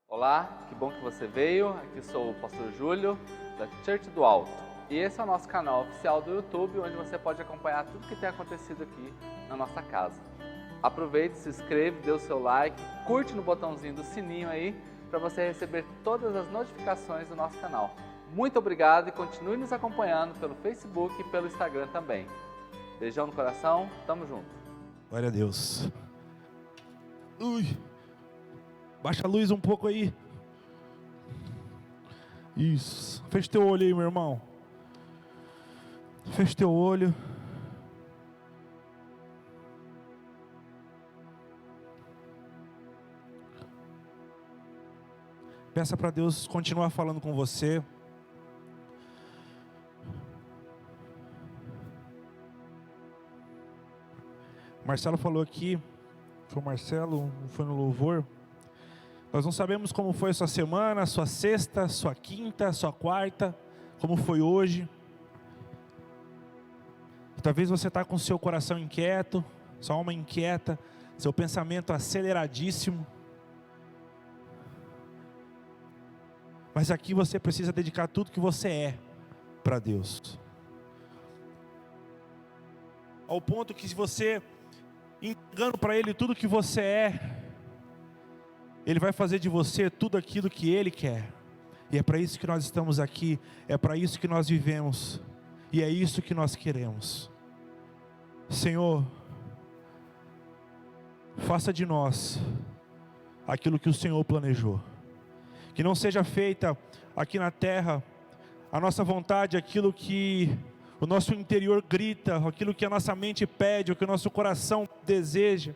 Olá, que bom que você veio. Aqui sou o pastor Júlio, da Church do Alto. E esse é o nosso canal oficial do YouTube, onde você pode acompanhar tudo que tem acontecido aqui na nossa casa. Aproveite, se inscreve, dê o seu like, curte no botãozinho do sininho aí, para você receber todas as notificações do nosso canal. Muito obrigado e continue nos acompanhando pelo Facebook e pelo Instagram também. Beijão no coração, tamo junto. Glória a Deus. Baixa a luz um pouco aí. Isso. Fecha teu olho aí, meu irmão. Fecha teu olho. Peça para Deus continuar falando com você. Marcelo falou aqui, foi o Marcelo, foi no louvor. Nós não sabemos como foi a sua semana, a sua sexta, sua quinta, sua quarta, como foi hoje. Talvez você está com seu coração inquieto, sua alma inquieta, seu pensamento aceleradíssimo. Mas aqui você precisa dedicar tudo que você é para Deus. Ao ponto que se você entregando para Ele tudo que você é, Ele vai fazer de você tudo aquilo que Ele quer. E é para isso que nós estamos aqui, é para isso que nós vivemos, e é isso que nós queremos. Senhor, faça de nós aquilo que o Senhor planejou. Que não seja feita aqui na terra a nossa vontade, aquilo que o nosso interior grita, aquilo que a nossa mente pede, o que o nosso coração deseja,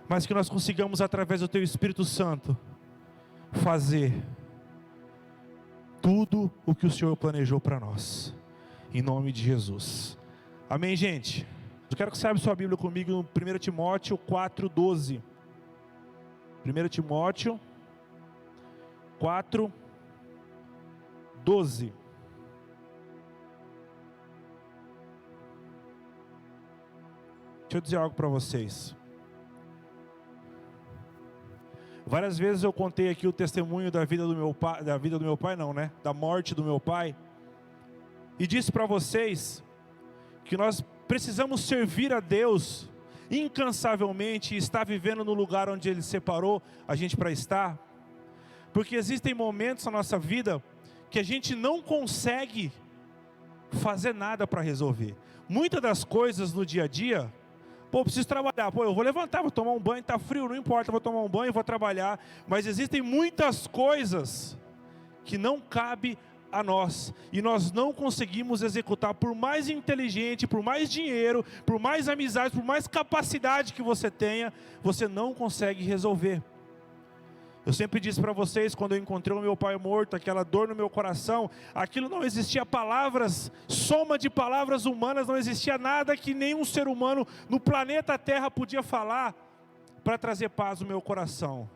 mas que nós consigamos, através do Teu Espírito Santo, fazer tudo o que o Senhor planejou para nós, em nome de Jesus. Amém, gente? Eu quero que você abra sua Bíblia comigo no 1 Timóteo 4:12. 1 Timóteo 4:12. Deixa eu dizer algo para vocês. Várias vezes eu contei aqui o testemunho da vida do meu pai, da morte do meu pai, e disse para vocês que nós precisamos servir a Deus incansavelmente e estar vivendo no lugar onde Ele separou a gente para estar, porque existem momentos na nossa vida que a gente não consegue fazer nada para resolver. Muitas das coisas no dia a dia, eu preciso trabalhar, eu vou levantar, vou tomar um banho, está frio, não importa, vou tomar um banho, vou trabalhar. Mas existem muitas coisas que não cabem a nós, e nós não conseguimos executar, por mais inteligente, por mais dinheiro, por mais amizade, por mais capacidade que você tenha, você não consegue resolver. Eu sempre disse para vocês, quando eu encontrei o meu pai morto, aquela dor no meu coração, aquilo não existia palavras, soma de palavras humanas, não existia nada que nenhum ser humano no planeta Terra podia falar para trazer paz no meu coração.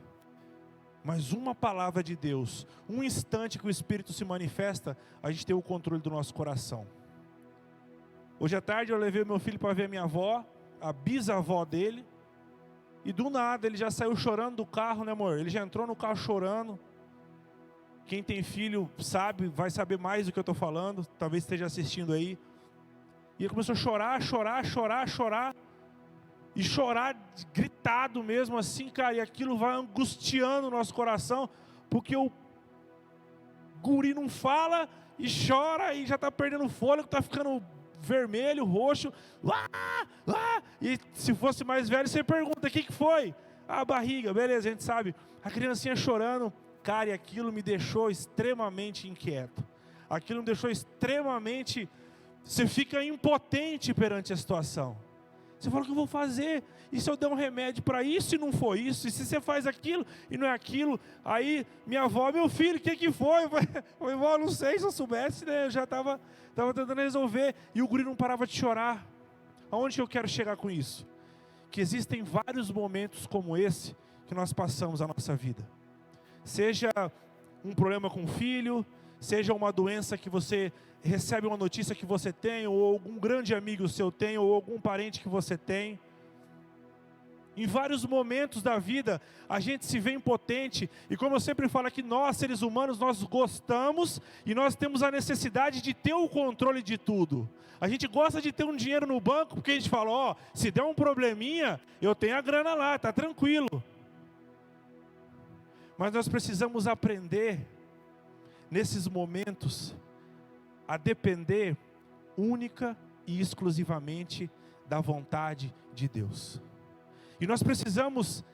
Mas uma palavra de Deus, um instante que o Espírito se manifesta, a gente tem o controle do nosso coração. Hoje à tarde eu levei meu filho para ver a minha avó, a bisavó dele, e do nada ele já saiu chorando do carro, né, amor? Ele já entrou no carro chorando. Quem tem filho sabe, vai saber mais do que eu estou falando, talvez esteja assistindo aí. E ele começou a chorar, e chorar gritado mesmo assim, cara, e aquilo vai angustiando o nosso coração, porque o guri não fala e chora e já está perdendo fôlego, está ficando vermelho, roxo, e se fosse mais velho, você pergunta, o que foi? A barriga, beleza, a gente sabe, a criancinha chorando, cara, e aquilo me deixou extremamente inquieto, aquilo me deixou extremamente, você fica impotente perante a situação, você fala, o que eu vou fazer? E se eu der um remédio para isso e não foi isso? E se você faz aquilo e não é aquilo? Aí minha avó, meu filho, o que foi? Eu falei, vó, não sei, se eu soubesse, né? Eu já estava tentando resolver. E o guri não parava de chorar. Aonde que eu quero chegar com isso? Que existem vários momentos como esse que nós passamos na nossa vida. Seja um problema com o filho, seja uma doença que você recebe uma notícia que você tem, ou algum grande amigo seu tem, ou algum parente que você tem. Em vários momentos da vida, a gente se vê impotente. E como eu sempre falo aqui, nós, seres humanos, nós gostamos e nós temos a necessidade de ter o controle de tudo. A gente gosta de ter um dinheiro no banco, porque a gente fala, ó, se der um probleminha, eu tenho a grana lá, tá tranquilo. Mas nós precisamos aprender, nesses momentos, a depender única e exclusivamente da vontade de Deus. E nós precisamos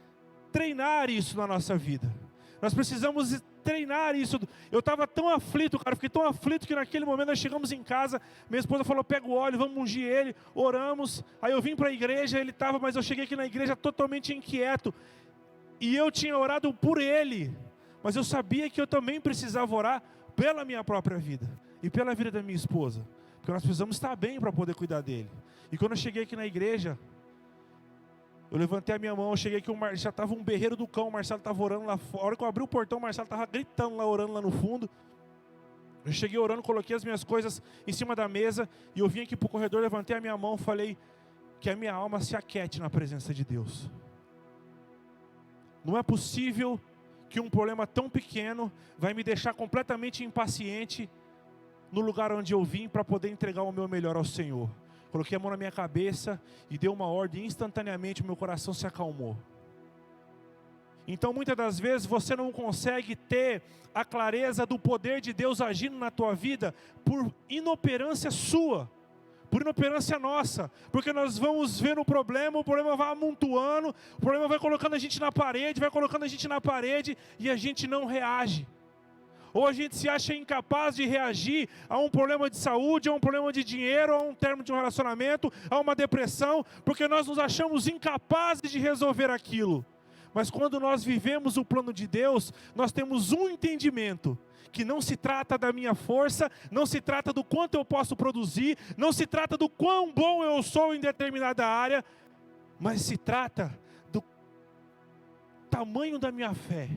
treinar isso na nossa vida. Nós precisamos treinar isso. Eu estava tão aflito, cara, fiquei tão aflito que naquele momento nós chegamos em casa, minha esposa falou, pega o óleo, vamos ungir ele, oramos. Aí eu vim para a igreja, ele estava, mas eu cheguei aqui na igreja totalmente inquieto. E eu tinha orado por ele, mas eu sabia que eu também precisava orar pela minha própria vida e pela vida da minha esposa. Porque nós precisamos estar bem para poder cuidar dele. E quando eu cheguei aqui na igreja, eu levantei a minha mão, eu cheguei aqui, já estava um berreiro do cão, o Marcelo estava orando lá fora. A hora que eu abri o portão, o Marcelo estava gritando lá, orando lá no fundo. Eu cheguei orando, coloquei as minhas coisas em cima da mesa, e eu vim aqui para o corredor, levantei a minha mão, falei que a minha alma se aquete na presença de Deus. Não é possível que um problema tão pequeno vai me deixar completamente impaciente no lugar onde eu vim para poder entregar o meu melhor ao Senhor. Coloquei a mão na minha cabeça e dei uma ordem, instantaneamente o meu coração se acalmou. Então muitas das vezes você não consegue ter a clareza do poder de Deus agindo na tua vida por inoperância sua, por inoperância nossa, porque nós vamos vendo o problema vai amontoando, o problema vai colocando a gente na parede, e a gente não reage. Ou a gente se acha incapaz de reagir a um problema de saúde, a um problema de dinheiro, a um término de um relacionamento, a uma depressão, porque nós nos achamos incapazes de resolver aquilo. Mas quando nós vivemos o plano de Deus, nós temos um entendimento, que não se trata da minha força, não se trata do quanto eu posso produzir, não se trata do quão bom eu sou em determinada área, mas se trata do tamanho da minha fé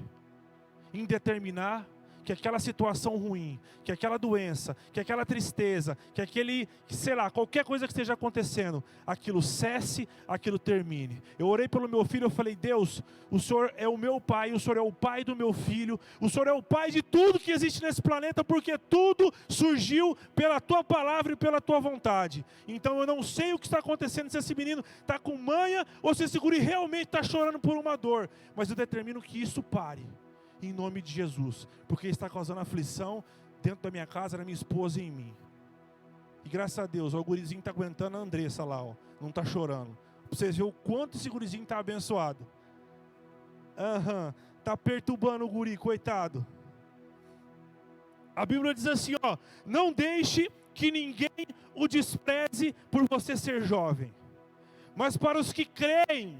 em determinar que aquela situação ruim, que aquela doença, que aquela tristeza, que aquele, sei lá, qualquer coisa que esteja acontecendo, aquilo cesse, aquilo termine. Eu orei pelo meu filho, eu falei, Deus, o Senhor é o meu pai, o Senhor é o pai do meu filho, o Senhor é o pai de tudo que existe nesse planeta, porque tudo surgiu pela tua palavra e pela tua vontade. Então eu não sei o que está acontecendo, se esse menino está com manha, ou se esse guri realmente está chorando por uma dor, mas eu determino que isso pare. Em nome de Jesus, porque está causando aflição dentro da minha casa, na minha esposa e em mim. E graças a Deus, ó, o gurizinho está aguentando a Andressa lá, ó, não está chorando. Para vocês verem o quanto esse gurizinho está abençoado. Está perturbando o guri, coitado. A Bíblia diz assim, ó, não deixe que ninguém o despreze por você ser jovem. Mas para os que creem,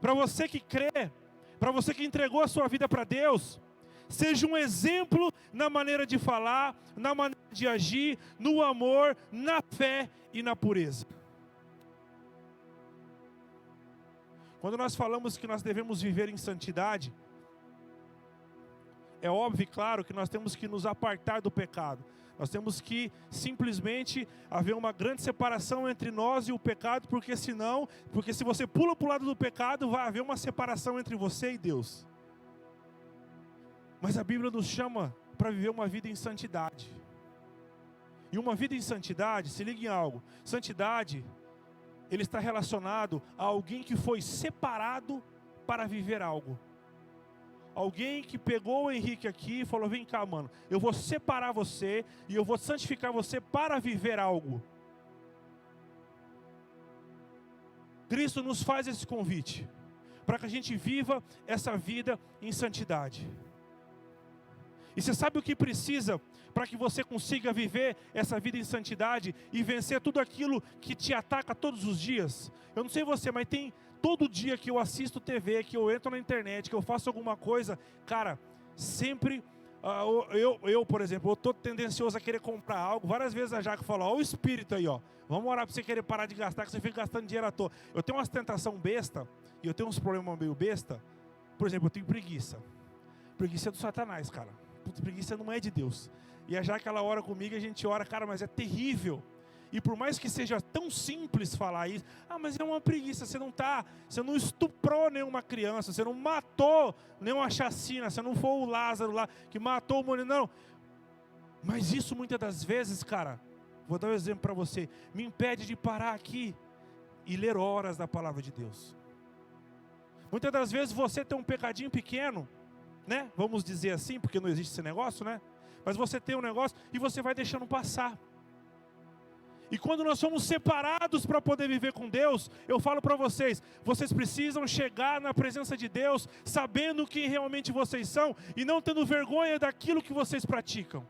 para você que crê, para você que entregou a sua vida para Deus, seja um exemplo na maneira de falar, na maneira de agir, no amor, na fé e na pureza. Quando nós falamos que nós devemos viver em santidade, é óbvio e claro que nós temos que nos apartar do pecado. Nós temos que simplesmente haver uma grande separação entre nós e o pecado, porque se você pula para o lado do pecado, vai haver uma separação entre você e Deus. Mas a Bíblia nos chama para viver uma vida em santidade. E uma vida em santidade, se liga em algo, santidade, ele está relacionado a alguém que foi separado para viver algo. Alguém que pegou o Henrique aqui e falou, vem cá, mano, eu vou separar você e eu vou santificar você para viver algo. Cristo nos faz esse convite, para que a gente viva essa vida em santidade. E você sabe o que precisa para que você consiga viver essa vida em santidade e vencer tudo aquilo que te ataca todos os dias? Eu não sei você, mas tem todo dia que eu assisto TV, que eu entro na internet, que eu faço alguma coisa, cara, sempre, por exemplo, eu estou tendencioso a querer comprar algo. Várias vezes a Jaque fala, ó o espírito aí, ó, vamos orar para você querer parar de gastar, que você fica gastando dinheiro à toa. Eu tenho umas tentação besta, e eu tenho uns problemas meio besta. Por exemplo, eu tenho preguiça. Preguiça é do Satanás, cara. Putz, preguiça não é de Deus. E a Jaque, ela ora comigo, a gente ora, cara, mas é terrível. E por mais que seja tão simples falar isso, mas é uma preguiça, você não estuprou nenhuma criança, você não matou nenhuma chacina, você não foi o Lázaro lá que matou o moreno, não. Mas isso muitas das vezes, cara, vou dar um exemplo para você, me impede de parar aqui e ler horas da palavra de Deus. Muitas das vezes você tem um pecadinho pequeno, né? Vamos dizer assim, porque não existe esse negócio, né? Mas você tem um negócio e você vai deixando passar. E quando nós somos separados para poder viver com Deus, eu falo para vocês, vocês precisam chegar na presença de Deus, sabendo quem realmente vocês são e não tendo vergonha daquilo que vocês praticam.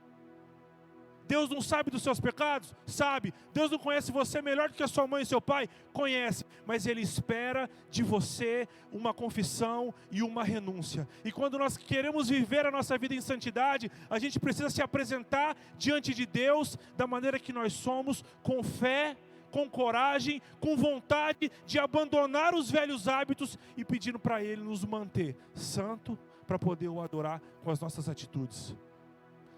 Deus não sabe dos seus pecados? Sabe. Deus não conhece você melhor do que a sua mãe e seu pai? Conhece. Mas Ele espera de você uma confissão e uma renúncia. E quando nós queremos viver a nossa vida em santidade, a gente precisa se apresentar diante de Deus da maneira que nós somos, com fé, com coragem, com vontade de abandonar os velhos hábitos e pedindo para Ele nos manter santo para poder o adorar com as nossas atitudes.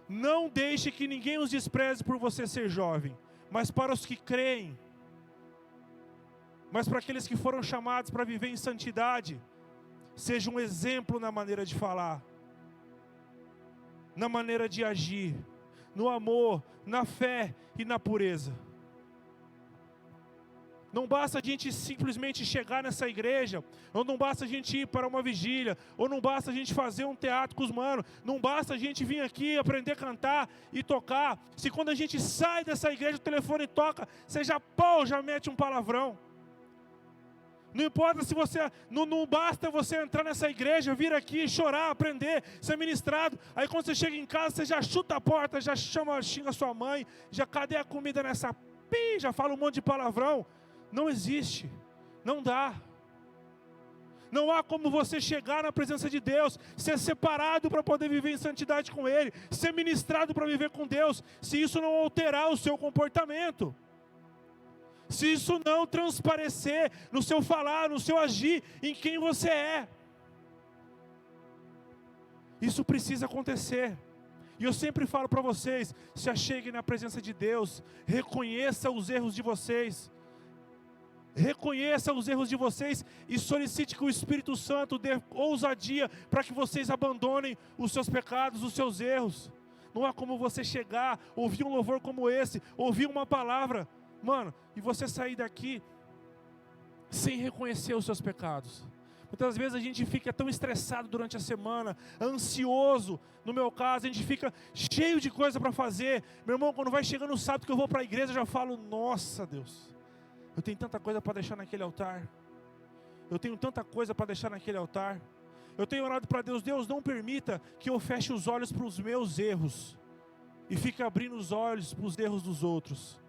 Não deixe que ninguém os despreze por você ser jovem, mas para os que creem, mas para aqueles que foram chamados para viver em santidade, seja um exemplo na maneira de falar, na maneira de agir, no amor, na fé e na pureza. Não basta a gente simplesmente chegar nessa igreja, ou não basta a gente ir para uma vigília, ou não basta a gente fazer um teatro com os manos, não basta a gente vir aqui aprender a cantar e tocar, se quando a gente sai dessa igreja o telefone toca, você já mete um palavrão. Não importa se você, não basta você entrar nessa igreja, vir aqui, chorar, aprender, ser ministrado, aí quando você chega em casa você já chuta a porta, já xinga sua mãe, já cadê a comida nessa já fala um monte de palavrão. Não existe, não dá. Não há como você chegar na presença de Deus, ser separado para poder viver em santidade com Ele, ser ministrado para viver com Deus, se isso não alterar o seu comportamento, se isso não transparecer no seu falar, no seu agir, em quem você é. Isso precisa acontecer. E eu sempre falo para vocês, se acheguem na presença de Deus, reconheça os erros de vocês. Reconheça os erros de vocês e solicite que o Espírito Santo dê ousadia para que vocês abandonem os seus pecados, os seus erros. Não há como você chegar, ouvir um louvor como esse, ouvir uma palavra, mano, e você sair daqui sem reconhecer os seus pecados. Muitas vezes a gente fica tão estressado durante a semana, ansioso. No meu caso, a gente fica cheio de coisa para fazer. Meu irmão, quando vai chegando o sábado que eu vou para a igreja, eu já falo, nossa Deus, eu tenho tanta coisa para deixar naquele altar. Eu tenho tanta coisa para deixar naquele altar. Eu tenho orado para Deus, Deus não permita que eu feche os olhos para os meus erros e fique abrindo os olhos para os erros dos outros.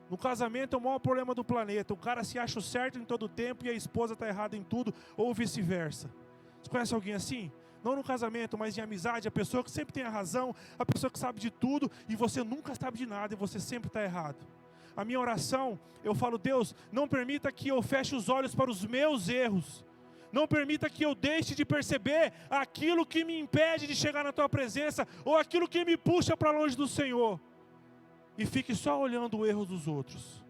No casamento é o maior problema do planeta. O cara se acha o certo em todo o tempo e a esposa está errada em tudo, ou vice-versa. Você conhece alguém assim? Não no casamento, mas em amizade, a pessoa que sempre tem a razão, a pessoa que sabe de tudo e você nunca sabe de nada e você sempre está errado. A minha oração, eu falo, Deus, não permita que eu feche os olhos para os meus erros. Não permita que eu deixe de perceber aquilo que me impede de chegar na Tua presença, ou aquilo que me puxa para longe do Senhor. E fique só olhando o erro dos outros.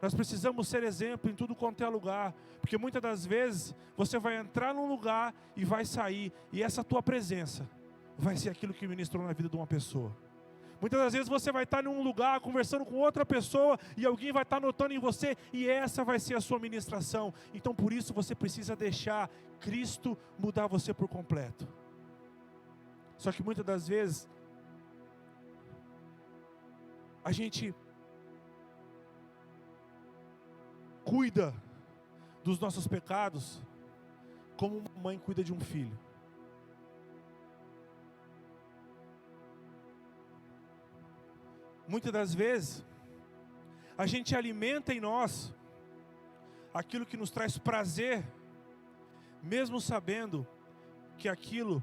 Nós precisamos ser exemplo em tudo quanto é lugar, porque muitas das vezes você vai entrar num lugar e vai sair, e essa tua presença vai ser aquilo que ministrou na vida de uma pessoa. Muitas das vezes você vai estar em um lugar conversando com outra pessoa e alguém vai estar notando em você e essa vai ser a sua ministração. Então por isso você precisa deixar Cristo mudar você por completo. Só que muitas das vezes a gente cuida dos nossos pecados como uma mãe cuida de um filho. Muitas das vezes, a gente alimenta em nós aquilo que nos traz prazer, mesmo sabendo que aquilo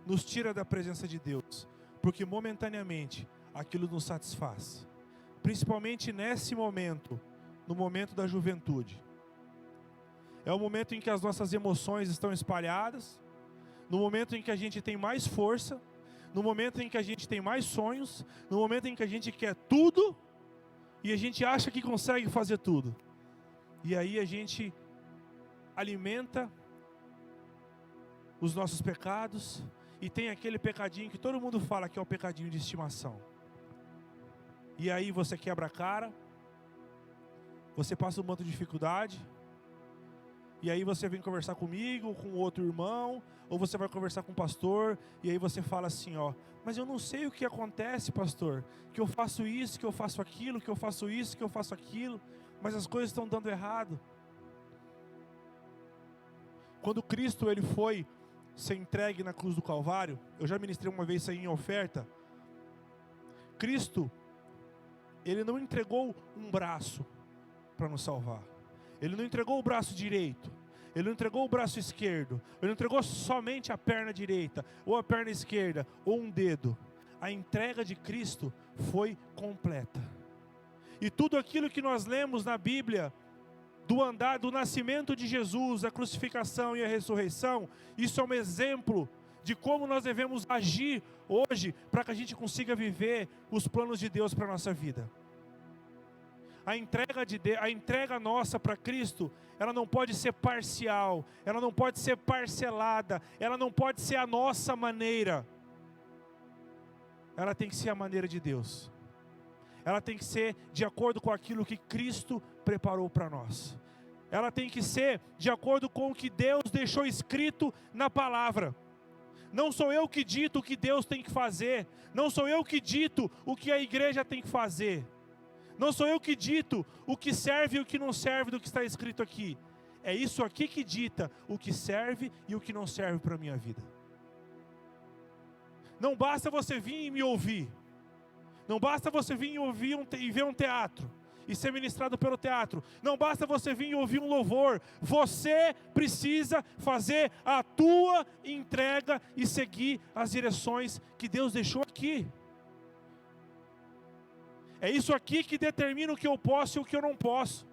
nos tira da presença de Deus, porque momentaneamente aquilo nos satisfaz, principalmente nesse momento, no momento da juventude. É o momento em que as nossas emoções estão espalhadas, no momento em que a gente tem mais força, no momento em que a gente tem mais sonhos, no momento em que a gente quer tudo, E a gente acha que consegue fazer tudo. E aí a gente alimenta os nossos pecados. E tem aquele pecadinho que todo mundo fala que é o pecadinho de estimação. E aí você quebra a cara. Você passa um monte de dificuldade. E aí você vem conversar comigo, com outro irmão, ou você vai conversar com o pastor, e aí você fala assim, ó, mas eu não sei o que acontece, pastor, que eu faço isso, que eu faço aquilo, que eu faço isso, que eu faço aquilo, mas as coisas estão dando errado. Quando Cristo ele foi ser entregue na cruz do Calvário, eu já ministrei uma vez isso aí em oferta, Cristo, ele não entregou um braço para nos salvar. Ele não entregou o braço direito, ele não entregou o braço esquerdo, ele não entregou somente a perna direita, ou a perna esquerda, ou um dedo. A entrega de Cristo foi completa. E tudo aquilo que nós lemos na Bíblia, do nascimento de Jesus, a crucificação e a ressurreição, isso é um exemplo de como nós devemos agir hoje, para que a gente consiga viver os planos de Deus para a nossa vida. A entrega nossa para Cristo, ela não pode ser parcial, ela não pode ser parcelada, ela não pode ser a nossa maneira. Ela tem que ser a maneira de Deus. Ela tem que ser de acordo com aquilo que Cristo preparou para nós. Ela tem que ser de acordo com o que Deus deixou escrito na palavra. Não sou eu que dito o que Deus tem que fazer. Não sou eu que dito o que a igreja tem que fazer. Não sou eu que dito o que serve e o que não serve do que está escrito aqui. É isso aqui que dita o que serve e o que não serve para a minha vida. Não basta você vir e me ouvir. Não basta você vir e ver um teatro e ser ministrado pelo teatro. Não basta você vir e ouvir um louvor. Você precisa fazer a tua entrega e seguir as direções que Deus deixou aqui. É isso aqui que determina o que eu posso e o que eu não posso.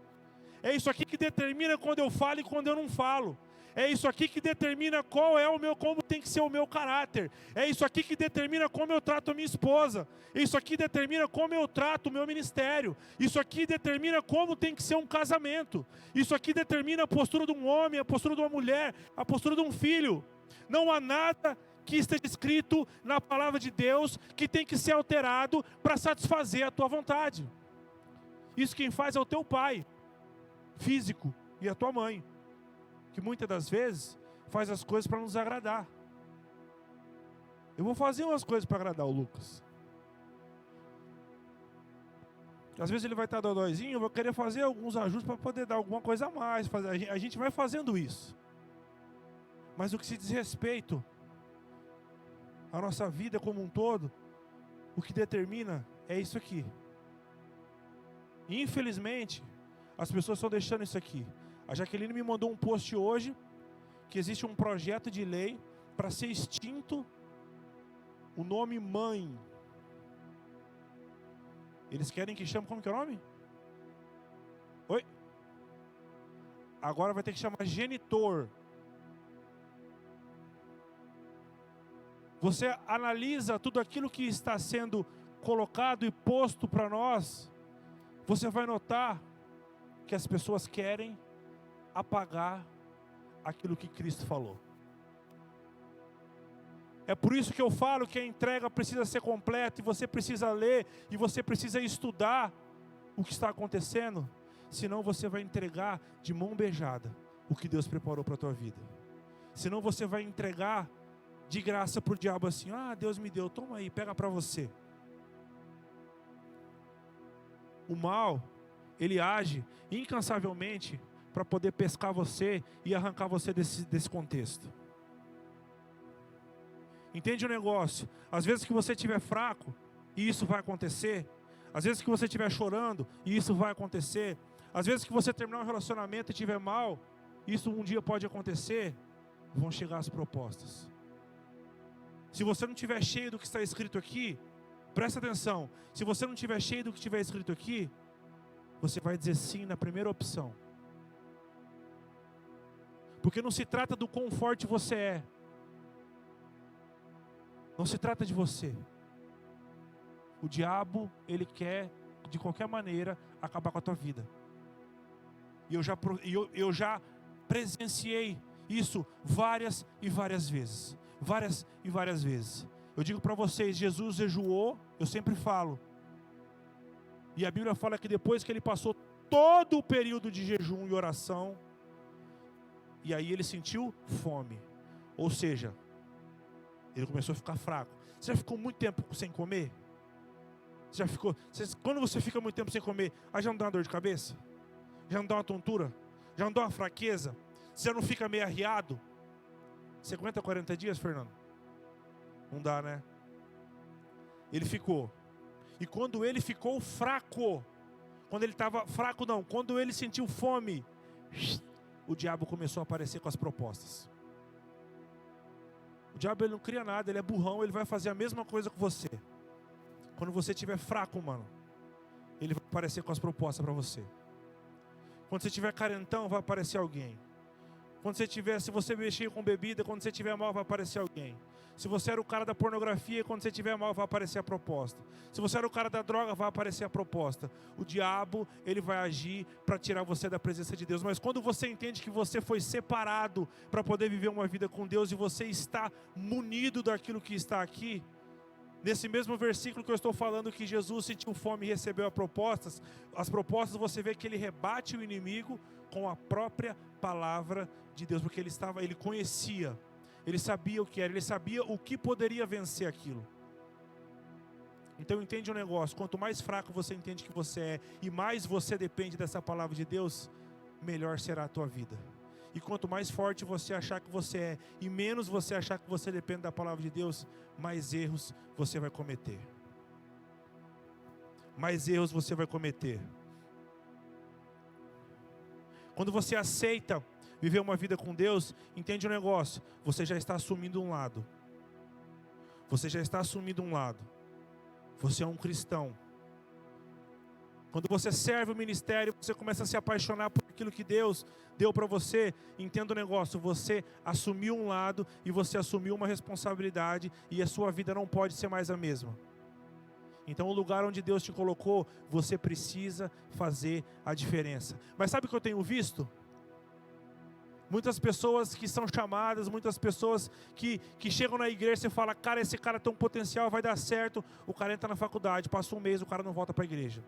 É isso aqui que determina quando eu falo e quando eu não falo. É isso aqui que determina como tem que ser o meu caráter. É isso aqui que determina como eu trato a minha esposa. Isso aqui determina como eu trato o meu ministério. Isso aqui determina como tem que ser um casamento. Isso aqui determina a postura de um homem, a postura de uma mulher, a postura de um filho. Não há nada que esteja escrito na palavra de Deus que tem que ser alterado para satisfazer a tua vontade. Isso quem faz é o teu pai físico e a tua mãe, que muitas das vezes faz as coisas para nos agradar. Eu vou fazer umas coisas para agradar o Lucas. Às vezes ele vai estar dodóizinho, eu vou querer fazer alguns ajustes para poder dar alguma coisa a mais. A gente vai fazendo isso. Mas o que se diz respeito a nossa vida como um todo, o que determina é isso aqui. Infelizmente, as pessoas estão deixando isso aqui. A Jaqueline me mandou um post hoje, que existe um projeto de lei para ser extinto o nome mãe. Eles querem que chame, como que é o nome? Oi? Agora vai ter que chamar genitor. Você analisa tudo aquilo que está sendo colocado e posto para nós, você vai notar que as pessoas querem apagar aquilo que Cristo falou. É por isso que eu falo que a entrega precisa ser completa, e você precisa ler, e você precisa estudar o que está acontecendo, senão você vai entregar de mão beijada o que Deus preparou para a tua vida. Senão você vai entregar de graça para o diabo assim, Deus me deu, toma aí, pega para você. O mal, ele age incansavelmente para poder pescar você e arrancar você desse contexto. Entende o negócio? Às vezes que você estiver fraco, e isso vai acontecer. Às vezes que você estiver chorando, e isso vai acontecer. Às vezes que você terminar um relacionamento e estiver mal, isso um dia pode acontecer. Vão chegar as propostas. Se você não estiver cheio do que está escrito aqui, presta atenção. Se você não estiver cheio do que estiver escrito aqui, você vai dizer sim na primeira opção. Porque não se trata do quão forte você é. Não se trata de você. O diabo, ele quer de qualquer maneira, acabar com a tua vida. E eu já presenciei isso várias e várias vezes. Várias e várias vezes. Eu digo para vocês, Jesus jejuou, eu sempre falo. E a Bíblia fala que depois que ele passou todo o período de jejum e oração, e aí ele sentiu fome. Ou seja, ele começou a ficar fraco. Você já ficou muito tempo sem comer? Você já ficou? Quando você fica muito tempo sem comer, aí já não dá uma dor de cabeça? Já não dá uma tontura? Já não dá uma fraqueza? Você já não fica meio arriado? Você aguenta 40 dias, Fernando? Não dá, né? Ele ficou. E quando ele ficou fraco, quando ele estava fraco não, quando ele sentiu fome, o diabo começou a aparecer com as propostas. O diabo ele não cria nada, ele é burrão, ele vai fazer a mesma coisa com você. Quando você estiver fraco, mano, ele vai aparecer com as propostas para você. Quando você estiver carentão, vai aparecer alguém. Se você mexer com bebida, quando você estiver mal, vai aparecer alguém. Se você era o cara da pornografia, quando você estiver mal, vai aparecer a proposta. Se você era o cara da droga, vai aparecer a proposta. O diabo, ele vai agir para tirar você da presença de Deus. Mas quando você entende que você foi separado para poder viver uma vida com Deus e você está munido daquilo que está aqui, nesse mesmo versículo que eu estou falando que Jesus sentiu fome e recebeu as propostas você vê que ele rebate o inimigo com a própria palavra de Deus, porque ele conhecia, ele sabia o que era, ele sabia o que poderia vencer aquilo. Então entende um negócio, quanto mais fraco você entende que você é e mais você depende dessa palavra de Deus, melhor será a tua vida. E quanto mais forte você achar que você é e menos você achar que você depende da palavra de Deus, mais erros você vai cometer. Mais erros você vai cometer. Quando você aceita viver uma vida com Deus, entende um negócio, você já está assumindo um lado. Você já está assumindo um lado. Você é um cristão. Quando você serve o ministério, você começa a se apaixonar por aquilo que Deus deu para você. Entenda o negócio, você assumiu um lado e você assumiu uma responsabilidade e a sua vida não pode ser mais a mesma. Então o lugar onde Deus te colocou, você precisa fazer a diferença. Mas sabe o que eu tenho visto? Muitas pessoas que são chamadas, muitas pessoas que chegam na igreja e falam, cara, esse cara tem um potencial, vai dar certo. O cara entra na faculdade, passa um mês, o cara não volta para a igreja.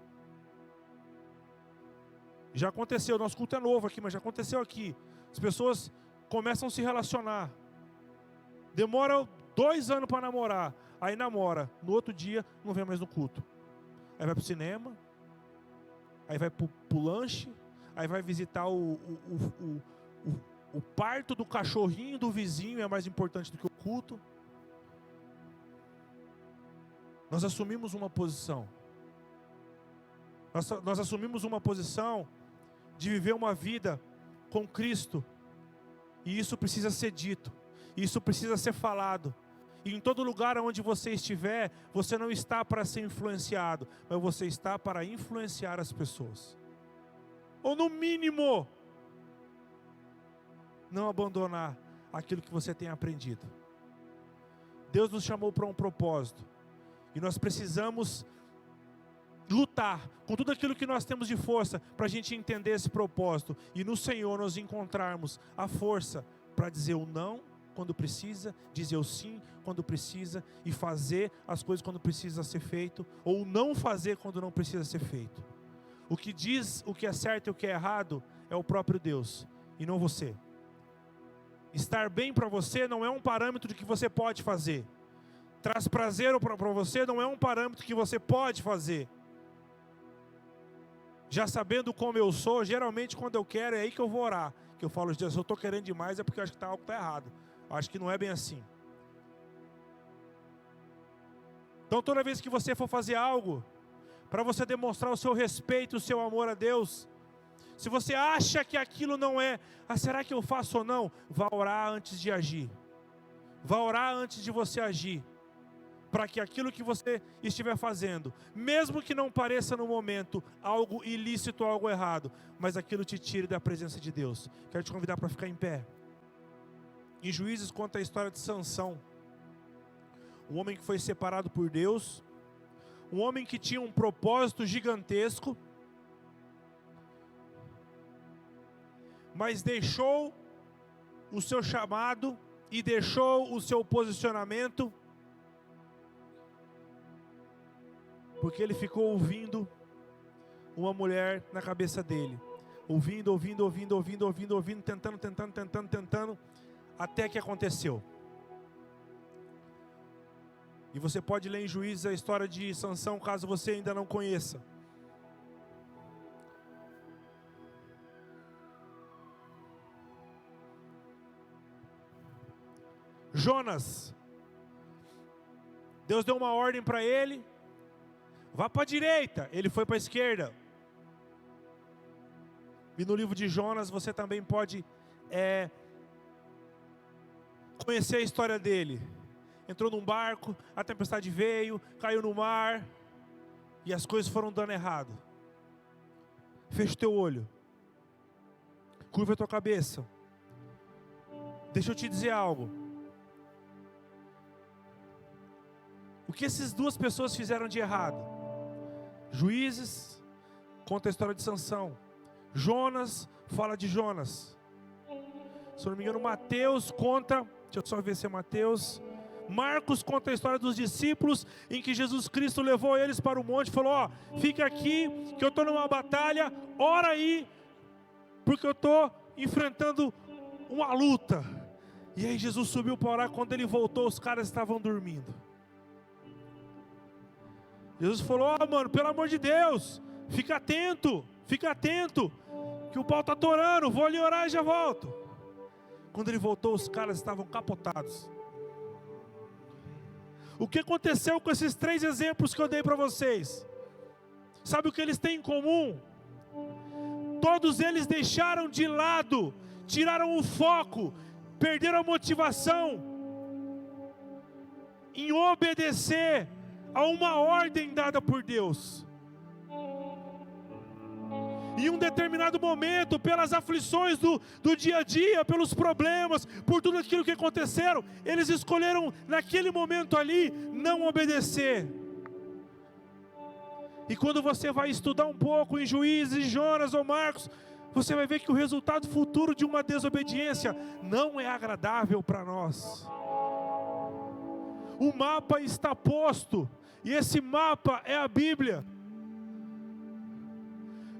Já aconteceu, nosso culto é novo aqui, mas já aconteceu aqui. As pessoas começam a se relacionar. Demora 2 anos para namorar. Aí namora, no outro dia não vem mais no culto. Aí vai para o cinema, aí vai para o lanche, aí vai visitar o parto do cachorrinho do vizinho, é mais importante do que o culto. Nós assumimos uma posição. Nós assumimos uma posição de viver uma vida com Cristo. E isso precisa ser dito. Isso precisa ser falado. E em todo lugar onde você estiver, você não está para ser influenciado, mas você está para influenciar as pessoas. Ou no mínimo, não abandonar aquilo que você tem aprendido. Deus nos chamou para um propósito. E nós precisamos lutar com tudo aquilo que nós temos de força para a gente entender esse propósito. E no Senhor nós encontrarmos a força para dizer o não quando precisa, dizer o sim quando precisa e fazer as coisas quando precisa ser feito, ou não fazer quando não precisa ser feito. O que diz o que é certo e o que é errado é o próprio Deus e não você. Estar bem para você não é um parâmetro de que você pode fazer. Traz prazer para você não é um parâmetro que você pode fazer. Já sabendo como eu sou, geralmente quando eu quero é aí que eu vou orar. Que eu falo, Deus, se eu estou querendo demais é porque eu acho que algo está errado. Eu acho que não é bem assim. Então toda vez que você for fazer algo, para você demonstrar o seu respeito, o seu amor a Deus, se você acha que aquilo não é, será que eu faço ou não? Vá orar antes de agir. Vá orar antes de você agir. Para que aquilo que você estiver fazendo, mesmo que não pareça no momento algo ilícito, algo errado, mas aquilo te tire da presença de Deus. Quero te convidar para ficar em pé. Em Juízes conta a história de Sansão, um homem que foi separado por Deus, um homem que tinha um propósito gigantesco, mas deixou o seu chamado e deixou o seu posicionamento, porque ele ficou ouvindo uma mulher na cabeça dele, ouvindo, tentando, até que aconteceu. E você pode ler em Juízes a história de Sansão, caso você ainda não conheça. Jonas, Deus deu uma ordem para ele, vá para a direita, ele foi para a esquerda. E no livro de Jonas você também pode conhecer a história dele. Entrou num barco, a tempestade veio, caiu no mar, e as coisas foram dando errado. Fecha o teu olho, curva a tua cabeça. Deixa eu te dizer algo. O que essas duas pessoas fizeram de errado? Juízes conta a história de Sansão. Jonas fala de Jonas. Se eu não me engano, Mateus conta, deixa eu só ver se é Mateus. Marcos conta a história dos discípulos, em que Jesus Cristo levou eles para o monte e falou: ó, fica aqui, que eu estou numa batalha, ora aí, porque eu estou enfrentando uma luta. E aí Jesus subiu para orar, quando ele voltou, os caras estavam dormindo. Jesus falou: ó, mano, pelo amor de Deus, fica atento, que o pau está torando, vou ali orar e já volto. Quando ele voltou, os caras estavam capotados. O que aconteceu com esses 3 exemplos que eu dei para vocês? Sabe o que eles têm em comum? Todos eles deixaram de lado, tiraram o foco, perderam a motivação em obedecer a uma ordem dada por Deus. Em um determinado momento, pelas aflições do dia a dia, pelos problemas, por tudo aquilo que aconteceram, eles escolheram naquele momento ali não obedecer. E quando você vai estudar um pouco em Juízes, Jonas ou Marcos, você vai ver que o resultado futuro de uma desobediência não é agradável para nós. O mapa está posto, e esse mapa é a Bíblia.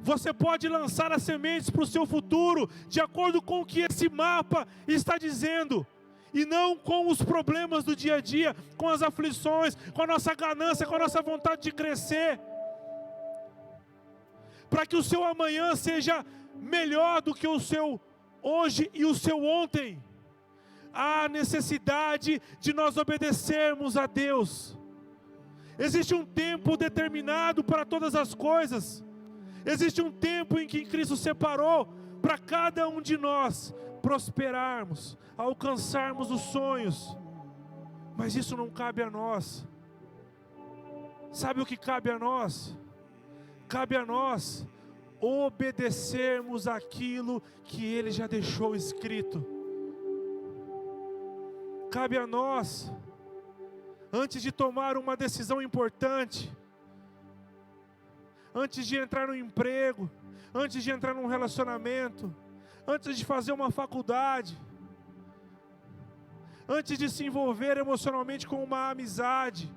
Você pode lançar as sementes para o seu futuro, de acordo com o que esse mapa está dizendo, e não com os problemas do dia a dia, com as aflições, com a nossa ganância, com a nossa vontade de crescer. Para que o seu amanhã seja melhor do que o seu hoje e o seu ontem, há necessidade de nós obedecermos a Deus. Existe um tempo determinado para todas as coisas. Existe um tempo em que Cristo separou para cada um de nós prosperarmos, alcançarmos os sonhos. Mas isso não cabe a nós. Sabe o que cabe a nós? Cabe a nós obedecermos aquilo que Ele já deixou escrito. Cabe a nós, antes de tomar uma decisão importante, antes de entrar no emprego, antes de entrar num relacionamento, antes de fazer uma faculdade, antes de se envolver emocionalmente com uma amizade,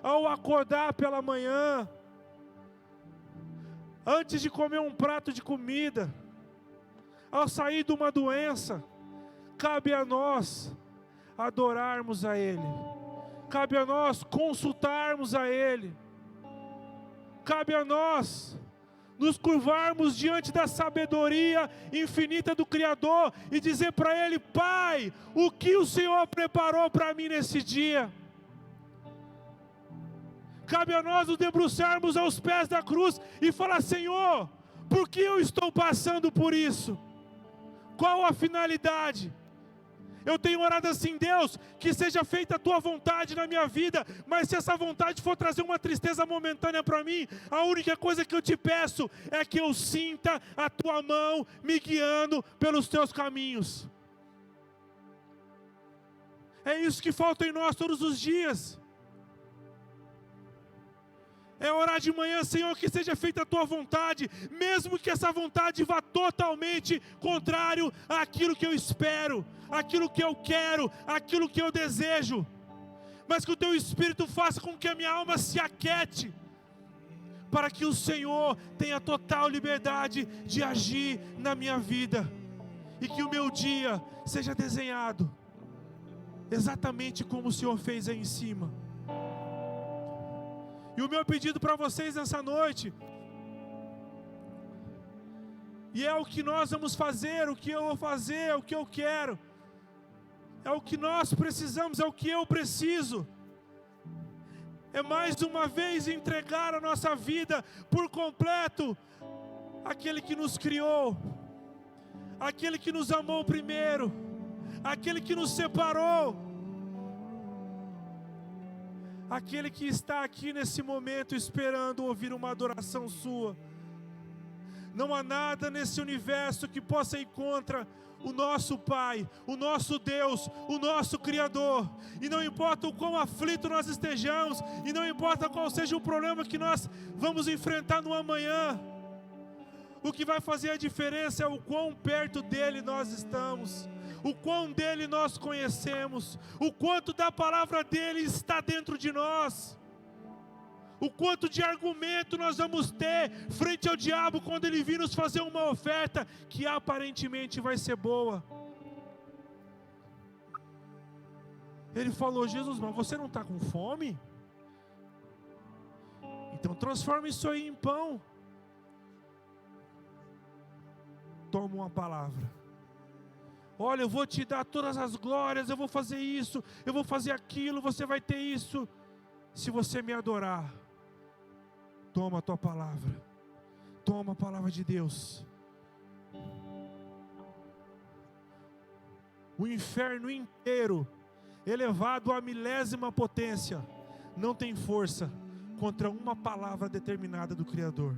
ao acordar pela manhã, antes de comer um prato de comida, ao sair de uma doença, cabe a nós adorarmos a Ele, cabe a nós consultarmos a Ele, cabe a nós nos curvarmos diante da sabedoria infinita do Criador e dizer para Ele: Pai, o que o Senhor preparou para mim nesse dia? Cabe a nós nos debruçarmos aos pés da cruz e falar: Senhor, por que eu estou passando por isso? Qual a finalidade? Eu tenho orado assim: Deus, que seja feita a Tua vontade na minha vida, mas se essa vontade for trazer uma tristeza momentânea para mim, a única coisa que eu te peço é que eu sinta a Tua mão me guiando pelos Teus caminhos. É isso que falta em nós todos os dias. É orar de manhã, Senhor, que seja feita a Tua vontade, mesmo que essa vontade vá totalmente contrário àquilo que eu espero, àquilo que eu quero, àquilo que eu desejo. Mas que o Teu Espírito faça com que a minha alma se aquiete, para que o Senhor tenha total liberdade de agir na minha vida, e que o meu dia seja desenhado exatamente como o Senhor fez aí em cima. E o meu pedido para vocês nessa noite, e é o que nós vamos fazer, o que eu vou fazer, o que eu quero, é o que nós precisamos, é o que eu preciso, é mais uma vez entregar a nossa vida por completo àquele que nos criou, àquele que nos amou primeiro, àquele que nos separou, aquele que está aqui nesse momento esperando ouvir uma adoração sua. Não há nada nesse universo que possa ir contra o nosso Pai, o nosso Deus, o nosso Criador. E não importa o quão aflito nós estejamos, e não importa qual seja o problema que nós vamos enfrentar no amanhã, o que vai fazer a diferença é o quão perto dele nós estamos, o quão dele nós conhecemos, o quanto da palavra dele está dentro de nós, o quanto de argumento nós vamos ter frente ao diabo quando ele vir nos fazer uma oferta que aparentemente vai ser boa. Ele falou: Jesus, mas você não está com fome? Então transforma isso aí em pão. Toma uma palavra. Olha, eu vou te dar todas as glórias, eu vou fazer isso, eu vou fazer aquilo, você vai ter isso, se você me adorar. Toma a tua palavra, toma a palavra de Deus. O inferno inteiro, elevado à milésima potência, não tem força contra uma palavra determinada do Criador.